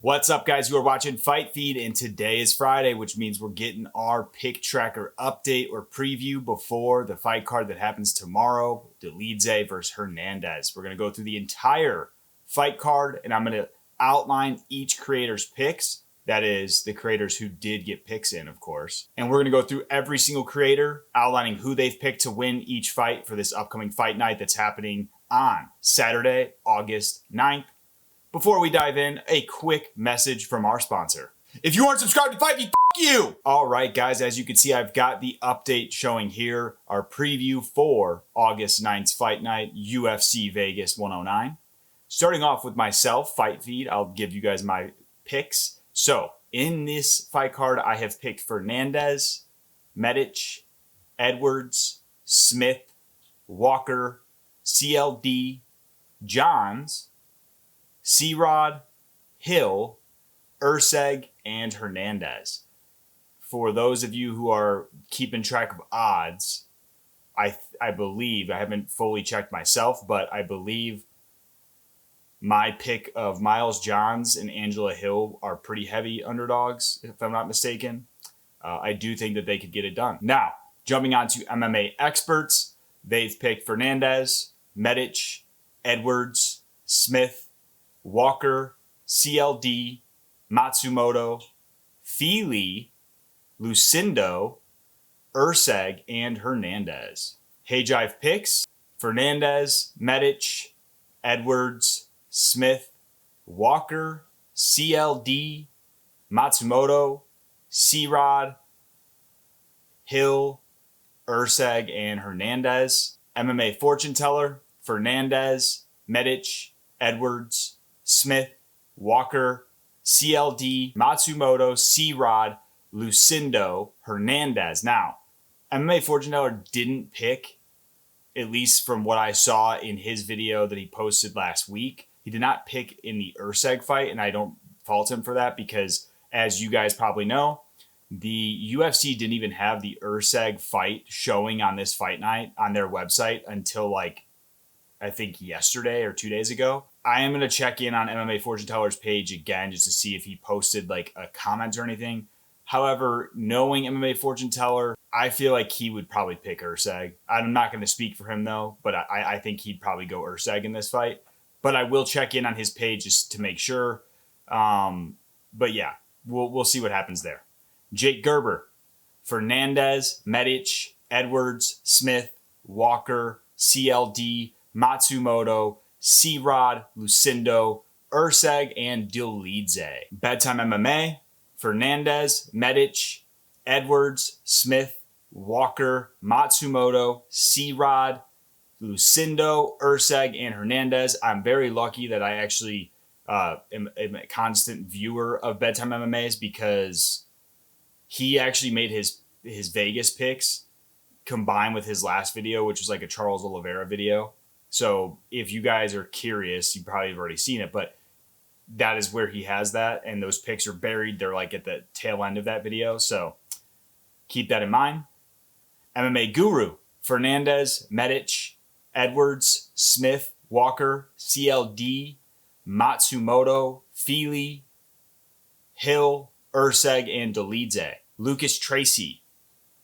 What's up, guys? You are watching Fight Feed, and today is Friday, which means we're getting our pick tracker update or preview before the fight card that happens tomorrow, Dolidze versus Hernandez. We're going to go through the entire fight card, and I'm going to outline each creator's picks. That is, the creators who did get picks in, of course. And we're going to go through every single creator, outlining who they've picked to win each fight for this upcoming fight night that's happening on Saturday, August 9th. Before we dive in, a quick message from our sponsor. If you aren't subscribed to Fight Feed, you! All right, guys, as you can see, I've got the update showing here, our preview for August 9th's fight night, UFC Vegas 109. Starting off with myself, Fight Feed, I'll give you guys my picks. So, in this fight card, I have picked Hernandez, Medic, Edwards, Smith, Walker, CLD, Johns, C-Rod, Hill, Urseg, and Hernandez. For those of you who are keeping track of odds, I believe, I haven't fully checked myself, but I believe my pick of Miles Johns and Angela Hill are pretty heavy underdogs, if I'm not mistaken. I do think that they could get it done. Now, jumping on to MMA experts, they've picked Hernandez, Medic, Edwards, Smith, Walker, CLD, Matsumoto, Feely, Lucindo, Urseg, and Hernandez. Hey Jive picks, Hernandez, Medic, Edwards, Smith, Walker, CLD, Matsumoto, C-Rod, Hill, Urseg, and Hernandez. MMA fortune teller, Hernandez, Medic, Edwards, Smith, Walker, CLD, Matsumoto, C-Rod, Lucindo, Hernandez. Now, MMA fortune teller didn't pick, at least from what I saw in his video that he posted last week, he did not pick in the Urseg fight, and I don't fault him for that because, as you guys probably know, the UFC didn't even have the Urseg fight showing on this fight night on their website until I think yesterday or 2 days ago. I am going to check in on MMA Fortune Teller's page again just to see if he posted a comment or anything. However, knowing MMA Fortune Teller, I feel like he would probably pick Urseg. I'm not going to speak for him though, but I think he'd probably go Urseg in this fight. But I will check in on his page just to make sure. But yeah, we'll see what happens there. Jake Gerber, Hernandez, Medic, Edwards, Smith, Walker, CLD, Matsumoto, C-Rod, Lucindo, Urseg, and Dolidze. Bedtime MMA, Hernandez, Medic, Edwards, Smith, Walker, Matsumoto, C-Rod, Lucindo, Urseg, and Hernandez. I'm very lucky that I actually am a constant viewer of Bedtime MMAs because he actually made his Vegas picks combined with his last video, which was a Charles Oliveira video. So if you guys are curious, you probably have already seen it, but that is where he has that. And those picks are buried. They're at the tail end of that video. So keep that in mind. MMA Guru, Hernandez, Medic, Edwards, Smith, Walker, CLD, Matsumoto, Feely, Hill, Urseg, and Dolidze. Lucas Tracy,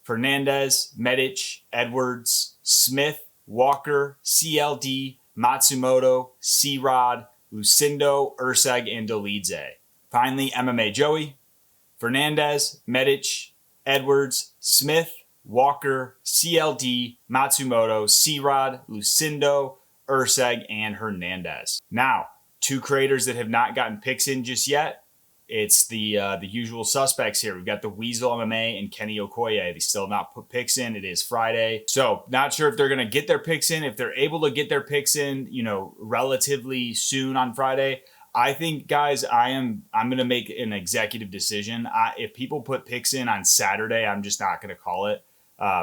Hernandez, Medic, Edwards, Smith, Walker, CLD, Matsumoto, C-Rod, Lucindo, Urseg, and Dolidze. Finally, MMA Joey, Hernandez, Medic, Edwards, Smith, Walker, CLD, Matsumoto, C-Rod, Lucindo, Urseg, and Hernandez. Now, two creators that have not gotten picks in just yet. It's the usual suspects here. We've got the Weasle MMA and Kenny Okoye. They still have not put picks in. It is Friday. So not sure if they're going to get their picks in. If they're able to get their picks in, relatively soon on Friday, I think, guys, I'm going to make an executive decision. If people put picks in on Saturday, I'm just not going to call it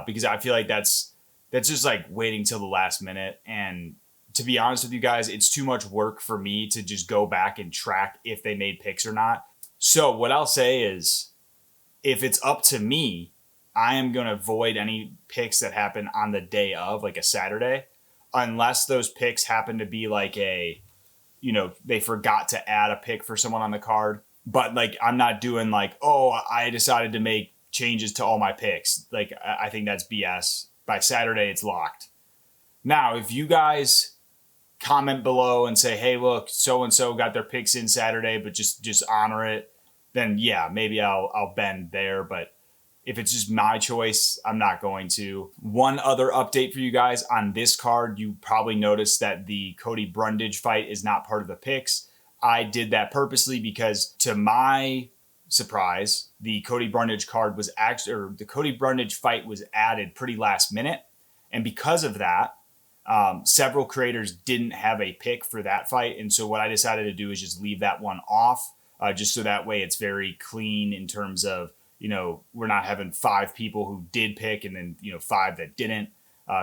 because I feel like that's just waiting till the last minute. And to be honest with you guys, it's too much work for me to just go back and track if they made picks or not. So what I'll say is, if it's up to me, I am going to avoid any picks that happen on the day of, a Saturday, unless those picks happen to be they forgot to add a pick for someone on the card. But like, I'm not doing like, oh, I decided to make changes to all my picks. Like, I think that's BS. By Saturday, it's locked. Now, if you guys comment below and say, hey, look, so-and-so got their picks in Saturday, but just honor it, then yeah, maybe I'll bend there. But if it's just my choice, I'm not going to. One other update for you guys on this card, you probably noticed that the Cody Brundage fight is not part of the picks. I did that purposely because, to my surprise, the Cody Brundage card was actually, or the Cody Brundage fight was added pretty last minute. And because of that, several creators didn't have a pick for that fight. And so what I decided to do is just leave that one off, just so that way it's very clean in terms of, we're not having 5 people who did pick and then, 5 that didn't.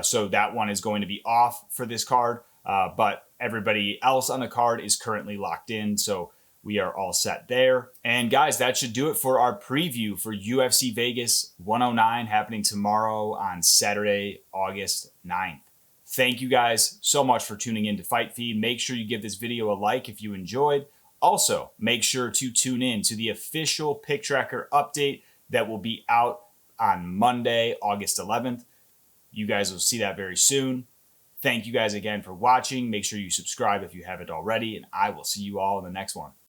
So that one is going to be off for this card. But everybody else on the card is currently locked in. So we are all set there. And guys, that should do it for our preview for UFC Vegas 109 happening tomorrow on Saturday, August 9th. Thank you guys so much for tuning in to Fight Feed. Make sure you give this video a like if you enjoyed. Also, make sure to tune in to the official Pick Tracker update that will be out on Monday, August 11th. You guys will see that very soon. Thank you guys again for watching. Make sure you subscribe if you haven't already, and I will see you all in the next one.